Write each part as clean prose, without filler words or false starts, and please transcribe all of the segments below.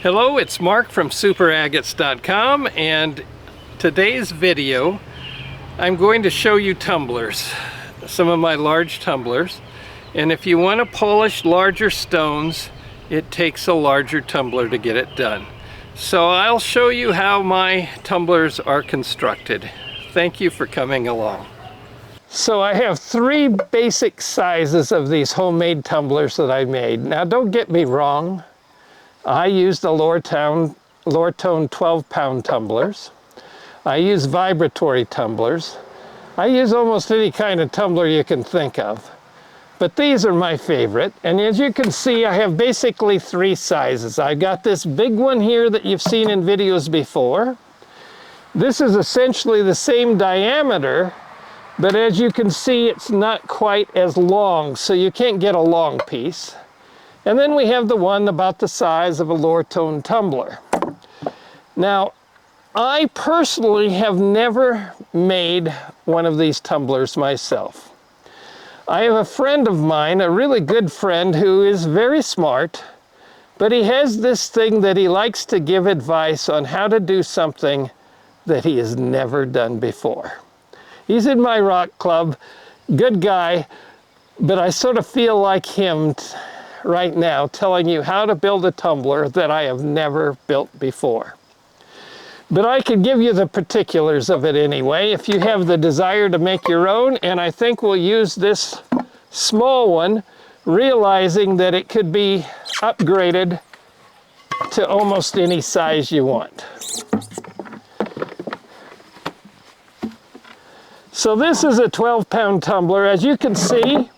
Hello, it's Mark from superagates.com, and today's video I'm going to show you tumblers, some of my large tumblers. And if you want to polish larger stones, it takes a larger tumbler to get it done. So I'll show you how my tumblers are constructed. Thank you for coming along. So I have three basic sizes of these homemade tumblers that I made. Now don't get me wrong, I use the Lortone 12-pound tumblers. I use vibratory tumblers. I use almost any kind of tumbler you can think of. But these are my favorite. And as you can see, I have basically three sizes. I've got this big one here that you've seen in videos before. This is essentially the same diameter, but as you can see, it's not quite as long, so you can't get a long piece. And then we have the one about the size of a Lortone tumbler. Now, I personally have never made one of these tumblers myself. I have a friend of mine, a really good friend, who is very smart, but he has this thing that he likes to give advice on how to do something that he has never done before. He's in my rock club, good guy, but I sort of feel like him right now telling you how to build a tumbler that I have never built before. But I could give you the particulars of it anyway if you have the desire to make your own, and I think we'll use this small one, realizing that it could be upgraded to almost any size you want. So this is a 12-pound tumbler. As you can see,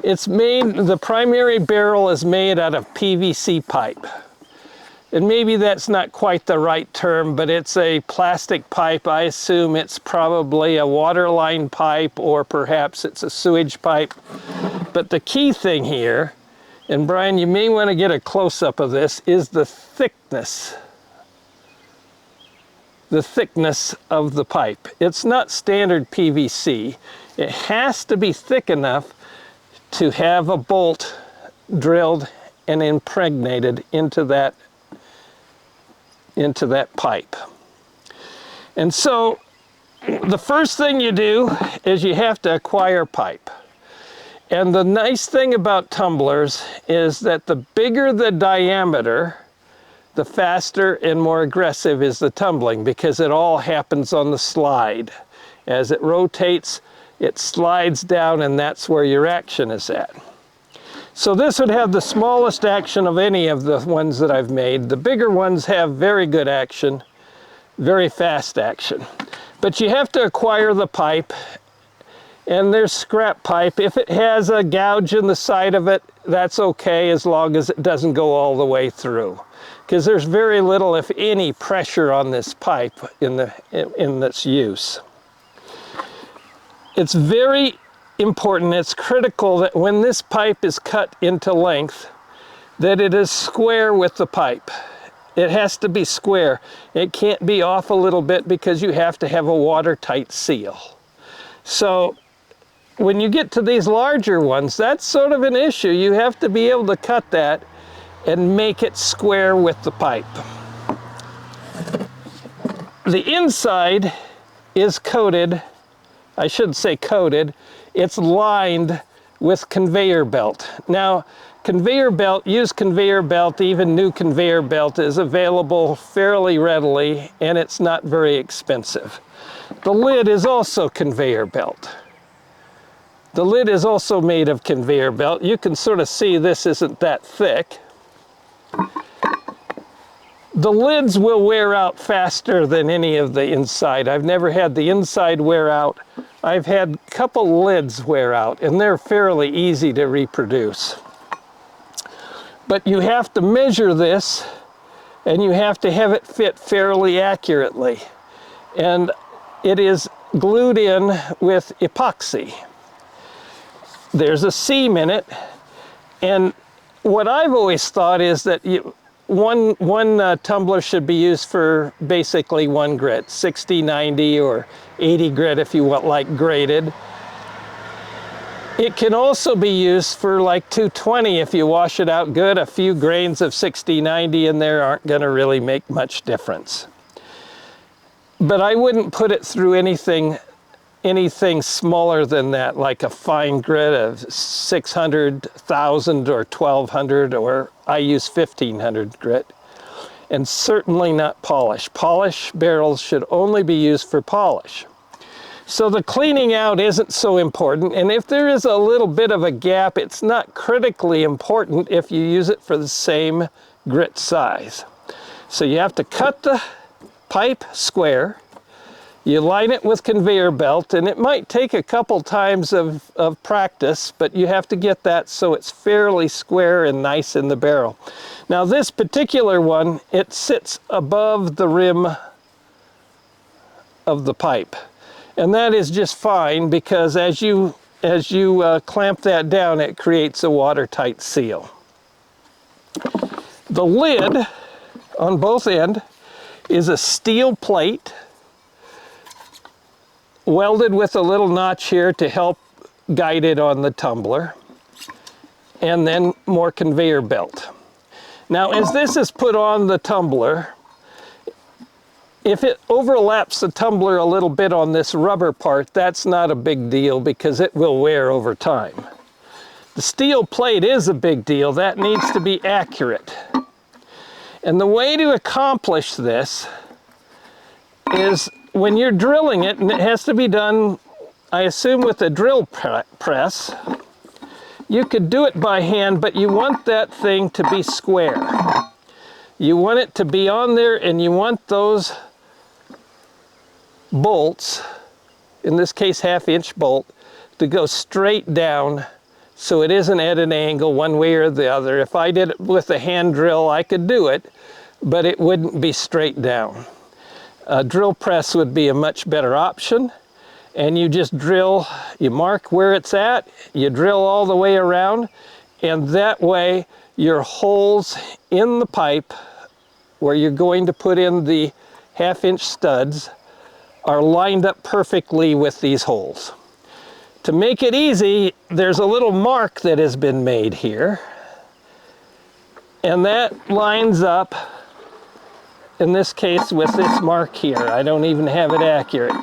it's made, the primary barrel is made out of PVC pipe. And maybe that's not quite the right term, but it's a plastic pipe. I assume it's probably a water line pipe, or perhaps it's a sewage pipe. But the key thing here, and Brian, you may want to get a close-up of this, is the thickness. The thickness of the pipe. It's not standard PVC. It has to be thick enough to have a bolt drilled and impregnated into that pipe. And so the first thing you do is you have to acquire pipe. And the nice thing about tumblers is that the bigger the diameter, the faster and more aggressive is the tumbling, because it all happens on the slide. As it rotates, it slides down, and that's where your action is at. So this would have the smallest action of any of the ones that I've made. The bigger ones have very good action, very fast action. But you have to acquire the pipe, and there's scrap pipe. If it has a gouge in the side of it, that's okay, as long as it doesn't go all the way through. Because there's very little, if any, pressure on this pipe in its use. It's very important, it's critical that when this pipe is cut into length, that it is square with the pipe. It has to be square. It can't be off a little bit, because you have to have a watertight seal. So when you get to these larger ones, that's sort of an issue. You have to be able to cut that and make it square with the pipe. The inside is coated, I shouldn't say coated, it's lined with conveyor belt. Now, used conveyor belt, even new conveyor belt, is available fairly readily, and it's not very expensive. The lid is also conveyor belt. The lid is also made of conveyor belt. You can sort of see this isn't that thick. The lids will wear out faster than any of the inside. I've never had the inside wear out. I've had a couple lids wear out, and they're fairly easy to reproduce. But you have to measure this, and you have to have it fit fairly accurately. And it is glued in with epoxy. There's a seam in it, and what I've always thought is that one tumbler should be used for basically one grit, 60, 90, or 80 grit if you want like graded. It can also be used for like 220 if you wash it out good. A few grains of 60/90 in there aren't going to really make much difference. But I wouldn't put it through anything smaller than that, like a fine grit of 600, 1000, or 1200, or I use 1500 grit. And certainly not polish. Polish barrels should only be used for polish. So the cleaning out isn't so important, and if there is a little bit of a gap, it's not critically important if you use it for the same grit size. So you have to cut the pipe square, you line it with conveyor belt, and it might take a couple times of practice, but you have to get that so it's fairly square and nice in the barrel. Now this particular one, it sits above the rim of the pipe. And that is just fine, because as you clamp that down, it creates a watertight seal. The lid on both ends is a steel plate welded with a little notch here to help guide it on the tumbler, and then more conveyor belt. Now as this is put on the tumbler, if it overlaps the tumbler a little bit on this rubber part, that's not a big deal because it will wear over time. The steel plate is a big deal. That needs to be accurate. And the way to accomplish this is when you're drilling it, and it has to be done, I assume, with a drill press. You could do it by hand, but you want that thing to be square. You want it to be on there, and you want those bolts, in this case 1/2 inch bolt, to go straight down so it isn't at an angle one way or the other. If I did it with a hand drill, I could do it, but it wouldn't be straight down. A drill press would be a much better option, and you just drill, you mark where it's at, you drill all the way around, and that way your holes in the pipe where you're going to put in the 1/2 inch studs are lined up perfectly with these holes. To make it easy, there's a little mark that has been made here, and that lines up, in this case, with this mark here. I don't even have it accurate.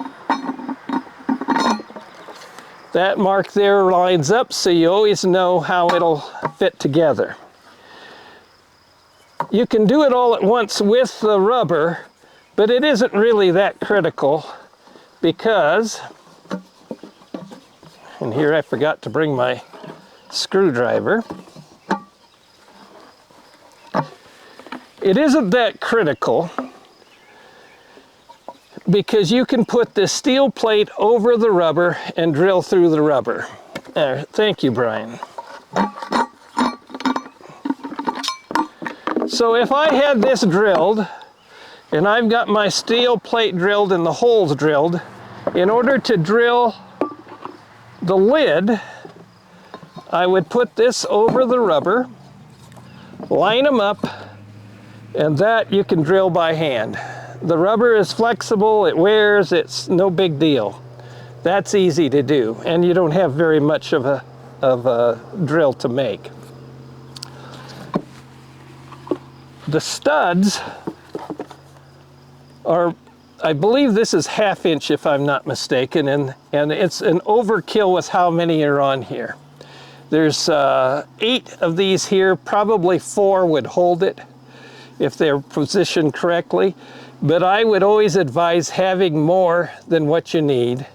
That mark there lines up, so you always know how it'll fit together. You can do it all at once with the rubber, but it isn't really that critical because, and here I forgot to bring my screwdriver. It isn't that critical because you can put this steel plate over the rubber and drill through the rubber. There, thank you, Brian. So if I had this drilled, and I've got my steel plate drilled and the holes drilled, in order to drill the lid, I would put this over the rubber, line them up, and that you can drill by hand. The rubber is flexible, it wears, it's no big deal. That's easy to do, and you don't have very much of a drill to make. The studs are, I believe this is 1/2 inch if I'm not mistaken, and it's an overkill with how many are on here. There's 8 of these here, probably 4 would hold it if they're positioned correctly, but I would always advise having more than what you need,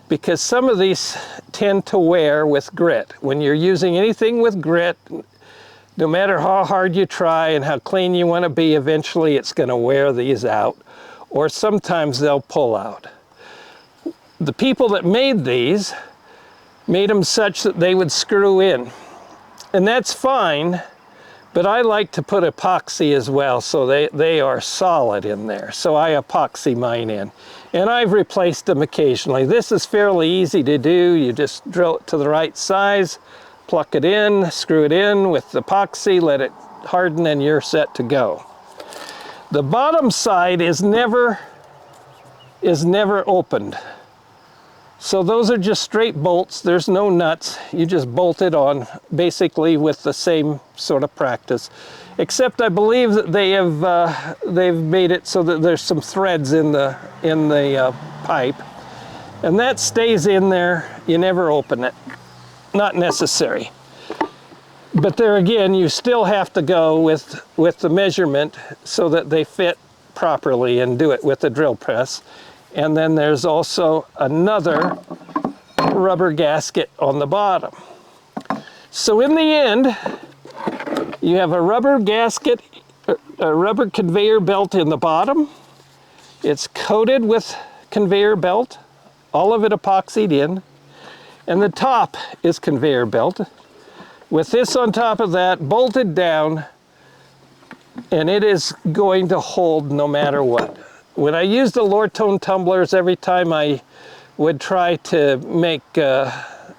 because some of these tend to wear with grit. When you're using anything with grit, no matter how hard you try and how clean you want to be, eventually it's going to wear these out, or sometimes they'll pull out. The people that made these made them such that they would screw in, and that's fine, but I like to put epoxy as well so they are solid in there. So I epoxy mine in, and I've replaced them occasionally. This is fairly easy to do. You just drill it to the right size, pluck it in, screw it in with epoxy, let it harden, and you're set to go. The bottom side is never opened. So those are just straight bolts. There's no nuts. You just bolt it on, basically with the same sort of practice. Except I believe that they've made it so that there's some threads in the pipe, and that stays in there. You never open it. Not necessary. But there again, you still have to go with the measurement so that they fit properly, and do it with the drill press. And then there's also another rubber gasket on the bottom. So in the end, you have a rubber gasket, a rubber conveyor belt in the bottom. It's coated with conveyor belt, all of it epoxied in. And the top is conveyor belt, with this on top of that, bolted down, and it is going to hold no matter what. When I use the Lortone tumblers, every time I would try to make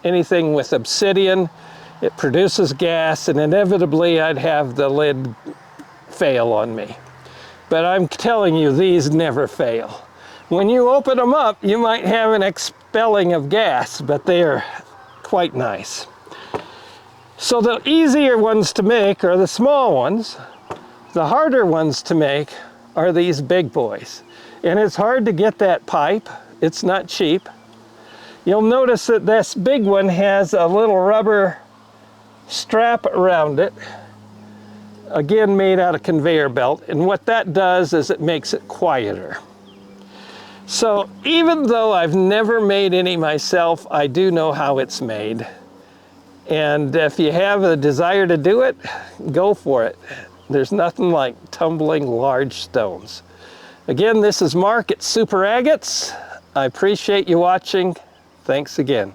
anything with obsidian, it produces gas, and inevitably I'd have the lid fail on me. But I'm telling you, these never fail. When you open them up, you might have an expelling of gas, but they are quite nice. So the easier ones to make are the small ones. The harder ones to make are these big boys. And it's hard to get that pipe. It's not cheap. You'll notice that this big one has a little rubber strap around it, again made out of conveyor belt, and what that does is it makes it quieter. So even though I've never made any myself, I do know how it's made. And if you have a desire to do it, go for it. There's nothing like tumbling large stones. Again, this is Mark at Super Agates. I appreciate you watching. Thanks again.